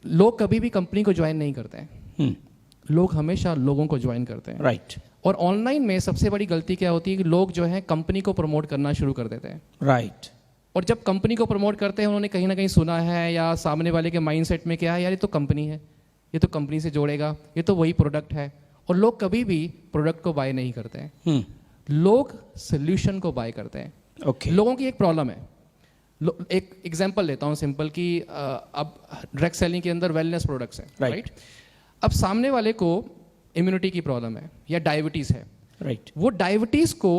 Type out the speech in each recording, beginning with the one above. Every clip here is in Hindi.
लोग कभी भी कंपनी को ज्वाइन नहीं करते हैं, लोग हमेशा लोगों को ज्वाइन करते हैं। राइट। और ऑनलाइन में सबसे बड़ी गलती क्या होती है कि लोग जो है कंपनी को प्रमोट करना शुरू कर देते हैं। राइट। और जब कंपनी को प्रमोट करते हैं, उन्होंने कहीं ना कहीं सुना है या सामने वाले के माइंडसेट में क्या है, यार ये तो कंपनी है, ये तो कंपनी से जोड़ेगा, ये तो वही प्रोडक्ट है। और लोग कभी भी प्रोडक्ट को बाय नहीं करते हैं, लोग सोल्यूशन को बाय करते हैं। ओके। लोगों की एक प्रॉब्लम है, एक एग्जांपल लेता हूँ सिंपल कि अब डायरेक्ट सेलिंग के अंदर वेलनेस प्रोडक्ट्स हैं, राइट। अब सामने वाले को इम्यूनिटी की प्रॉब्लम है या डायबिटीज है, राइट। वो डायबिटीज को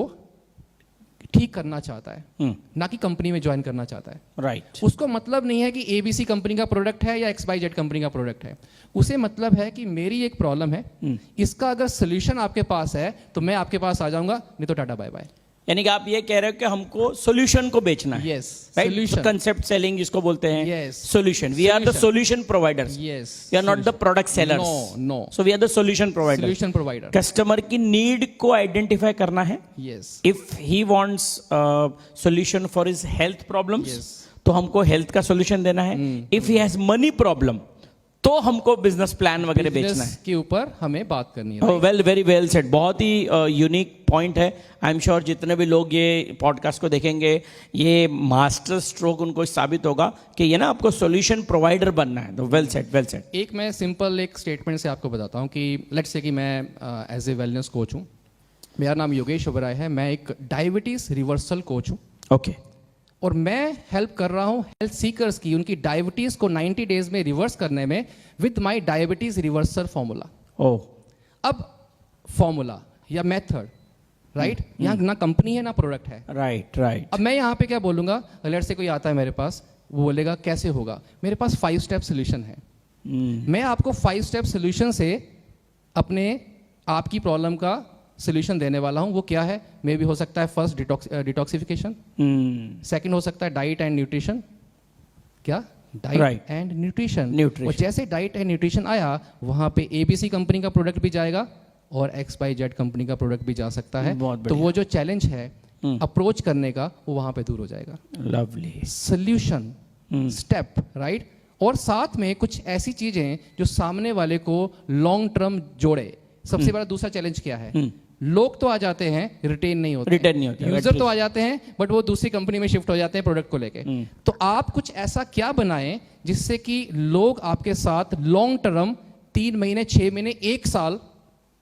ठीक करना चाहता है, ना कि कंपनी में ज्वाइन करना चाहता है। राइट। उसको मतलब नहीं है कि एबीसी कंपनी का प्रोडक्ट है या XYZ कंपनी का प्रोडक्ट है। उसे मतलब है कि मेरी एक प्रॉब्लम है, इसका अगर सोल्यूशन आपके पास है तो मैं आपके पास आ जाऊंगा, नहीं तो टाटा बाय बाय। यानी कि आप ये कह रहे हो कि हमको सॉल्यूशन को बेचना है। Yes, right. Solution, concept selling जिसको बोलते हैं। Yes. Solution. We are the solution providers. Yes, we are not the product sellers. No, so we are the solution provider. Solution provider. Customer की नीड को आइडेंटिफाई करना है। Yes, if he wants solution for his health problems, Yes. तो हमको हेल्थ का सॉल्यूशन देना है। If he has money problem, तो हमको बिजनेस प्लान वगैरह बेचना है। बिजनेस के ऊपर हमें बात करनी है। Well, very well said. बहुत ही यूनिक पॉइंट है। आई एम श्योर जितने भी लोग ये पॉडकास्ट को देखेंगे, ये मास्टर स्ट्रोक उनको साबित होगा कि ये ना आपको सॉल्यूशन प्रोवाइडर बनना है। तो वेल सेड, वेल सेड। एक मैं सिंपल एक स्टेटमेंट से आपको बताता हूँ कि लेट्स से कि मैं एज ए वेलनेस कोच हूँ, मेरा नाम योगेश ओबराय है, मैं एक डायबिटीज रिवर्सल कोच हूँ। ओके। और मैं हेल्प कर रहा हूँ हेल्थ सीकर्स की उनकी डायबिटीज को 90 डेज में रिवर्स करने में with my diabetes reversal formula. Oh. अब फॉर्मूला या मेथड, राइट, यहाँ ना कंपनी है ना प्रोडक्ट है। Right, right. अब मैं यहाँ पे क्या बोलूंगा, लेट्स से कोई आता है मेरे पास, वो बोलेगा कैसे होगा, मेरे पास 5 स्टेप सोल्यूशन है। मैं आपको 5 स्टेप सोल्यूशन से अपने आपकी प्रॉब्लम का सोल्यूशन देने वाला हूँ। वो क्या है, मे भी हो सकता है फर्स्ट डिटॉक्सिफिकेशन, सेकंड हो सकता है डाइट एंड न्यूट्रिशन। क्या? Diet and nutrition. और जैसे डाइट एंड न्यूट्रिशन आया, वहाँ पे ABC कंपनी का प्रोडक्ट भी जाएगा और XYZ कंपनी का प्रोडक्ट भी जा सकता है। तो वो जो चैलेंज है अप्रोच करने का, वो वहाँ पे दूर हो जाएगा। लवली। Solution step, right. और साथ में कुछ ऐसी चीजें जो सामने वाले को लॉन्ग टर्म जोड़े। सबसे बड़ा दूसरा चैलेंज क्या है, लोग तो आ जाते हैं, रिटेन नहीं होते, यूजर तो आ जाते हैं बट वो दूसरी कंपनी में शिफ्ट हो जाते हैं प्रोडक्ट को लेके। तो आप कुछ ऐसा क्या बनाएं जिससे कि लोग आपके साथ लॉन्ग टर्म 3 महीने, 6 महीने, 1 साल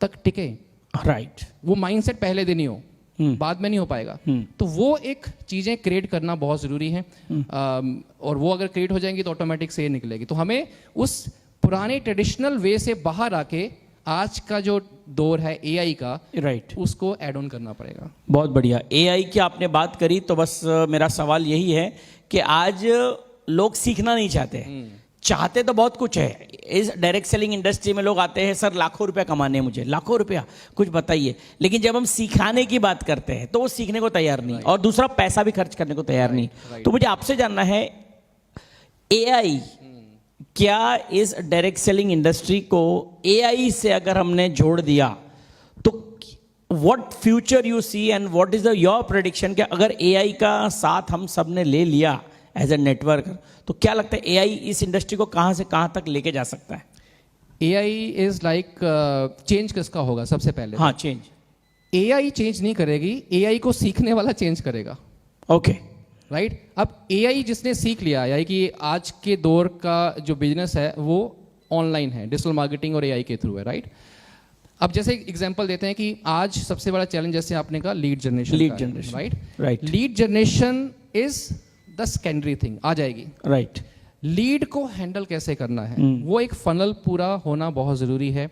तक टिके। राइट। वो माइंडसेट पहले दिन ही हो, बाद में नहीं हो पाएगा। तो वो एक चीजें क्रिएट करना बहुत जरूरी है। और वो अगर क्रिएट हो जाएंगी तो ऑटोमेटिक से निकलेगी। तो हमें उस पुराने ट्रेडिशनल वे से बाहर आके आज का जो दौर है AI का, राइट, उसको ऐड ऑन करना पड़ेगा। बहुत बढ़िया। AI की आपने बात करी तो बस मेरा सवाल यही है कि आज लोग सीखना नहीं चाहते। चाहते तो बहुत कुछ है। इस डायरेक्ट सेलिंग इंडस्ट्री में लोग आते हैं, सर लाखों रुपया कमाने हैं मुझे, लाखों रुपया, कुछ बताइए। लेकिन जब हम सिखाने की बात करते हैं तो वो सीखने को तैयार नहीं, और दूसरा पैसा भी खर्च करने को तैयार नहीं। तो मुझे आपसे जानना है, AI क्या इस डायरेक्ट सेलिंग इंडस्ट्री को AI से अगर हमने जोड़ दिया तो what future you see and what is your prediction कि अगर AI का साथ हम सब ने ले लिया एज ए नेटवर्क, तो क्या लगता है AI इस इंडस्ट्री को कहां से कहां तक लेके जा सकता है? AI इज लाइक चेंज किसका होगा सबसे पहले? हाँ, चेंज। AI चेंज नहीं करेगी, AI को सीखने वाला चेंज करेगा। Okay, right. अब AI जिसने सीख लिया, यानी कि आज के दौर का जो बिजनेस है वो ऑनलाइन है, डिजिटल मार्केटिंग और AI के थ्रू है, राइट। अब जैसे एग्जांपल देते हैं कि आज सबसे बड़ा चैलेंज, जैसे आपने कहा, lead generation, right. Lead generation is the secondary thing, आ जाएगी, राइट। लीड को हैंडल कैसे करना है, वो एक फनल पूरा होना बहुत जरूरी है।